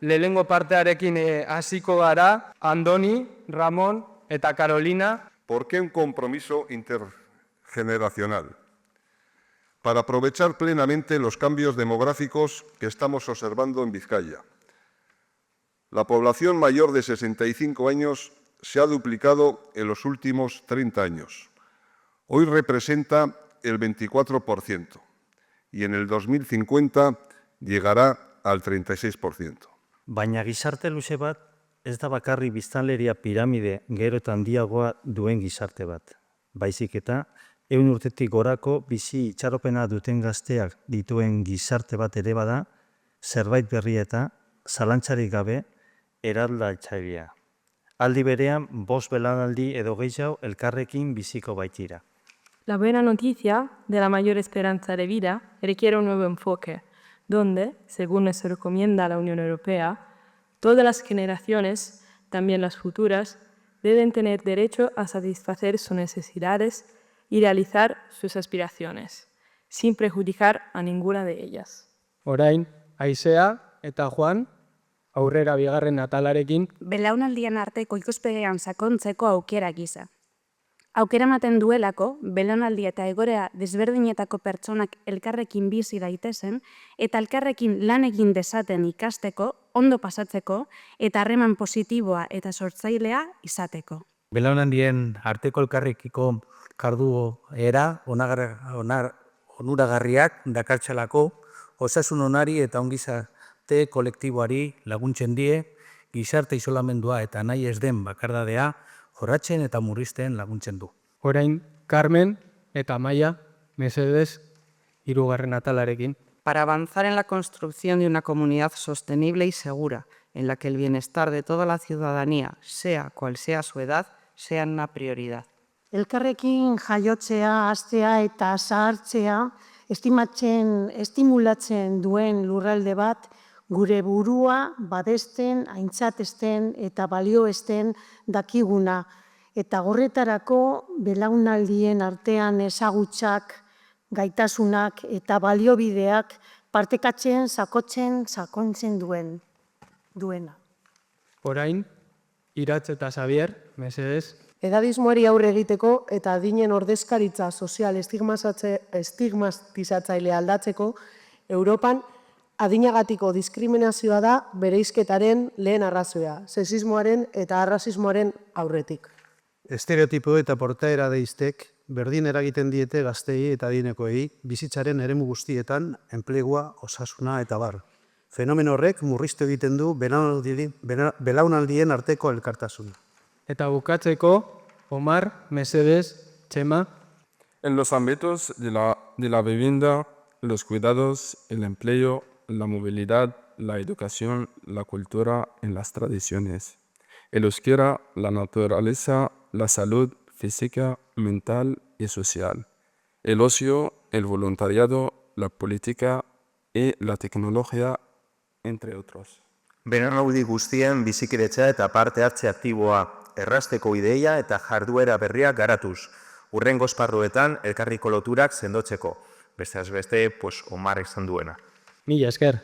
lehengo partearekin hasiko gara, Andoni, Ramon eta Carolina. ¿Por qué un compromiso intergeneracional? Para aprovechar plenamente los cambios demográficos que estamos observando en Vizcaya. La población mayor de 65 años se ha duplicado en los últimos 30 años. Hoy representa el 24% y en el 2050 llegará al 36%. Baina gizarte luze bat ez da bakarri biztanleria piramide gero eta handiagoa duen gizarte bat. Baizik eta 100 urtetik gorako bizi itxaropena duten gazteak dituen gizarte bat ere bada, zerbait berri eta zalantzarik gabe eraldatzailea. Aldi berean 5 belaunaldi edo gehiago elkarrekin biziko baitira. La buena noticia de la mayor esperanza de vida requiere un nuevo enfoque, donde, según se recomienda la Unión Europea, todas las generaciones, también las futuras, deben tener derecho a satisfacer sus necesidades y realizar sus aspiraciones, sin perjudicar a ninguna de ellas. Orain, Aizea eta Juan, aurrera bigarren atalarekin. Belaunaldien arteko ikuspegian sakontzeko aukera gisa. Aukera ematen duelako, belaunaldi eta egoera desberdinetako pertsonak elkarrekin bizi daitezen eta elkarrekin lan egin dezaten ikasteko, ondo pasatzeko eta harreman positiboa eta sortzailea izateko. Belaunaldien arteko elkarrekiko karduera onuragarriak dakartzelako, osasun onari eta ongizate kolektiboari laguntzen die, gizarte isolamendua eta nahi ez den bakardadea jorratzen eta murrizten laguntzen du. Orain, Carmen eta Amaia, mesedez, hirugarren atalarekin. Para avanzar en la construcción de una comunidad sostenible y segura, en la que el bienestar de toda la ciudadanía, sea cual sea su edad, sea una prioridad. Elkarrekin jaiotzea, haztea eta zahartzea, estimulatzen duen lurralde bat, gure burua babesten, aintzatesten eta balioesten dakiguna. Eta horretarako belaunaldien artean ezagutzak, gaitasunak eta baliobideak partekatzen, sakontzen duena. Orain, Iratz eta Xavier, mesedez. Edadismoari aurre egiteko eta adinen ordezkaritza sozial estigmatizatzailea aldatzeko, Europan adinagatiko diskriminazioa da bereizketaren lehen arrazoia, sexismoaren eta arrazismoaren aurretik. Estereotipo eta portaera deiztek berdin eragiten diete gaztei eta adinekoei bizitzaren eremu guztietan enplegua, osasuna eta bar. Fenomeno horrek murriztu egiten du belaunaldien arteko elkartasuna. Eta bukatzeko, Omar, mesedez, Txema. En los ámbitos de la vivienda, los cuidados, el empleo, la movilidad, la educación, la cultura y las tradiciones. El euskera, la naturaleza, la salud física, mental y social. El ocio, el voluntariado, la política y la tecnología, entre otros. Belaunaldi guztien bizikidetza eta parte hartze aktiboa errazteko ideia eta jarduera berriak garatuz. Hurrengo esparruetan elkarriko loturak sendotzeko. Besteaz beste, Omar izan duena. Mila esker.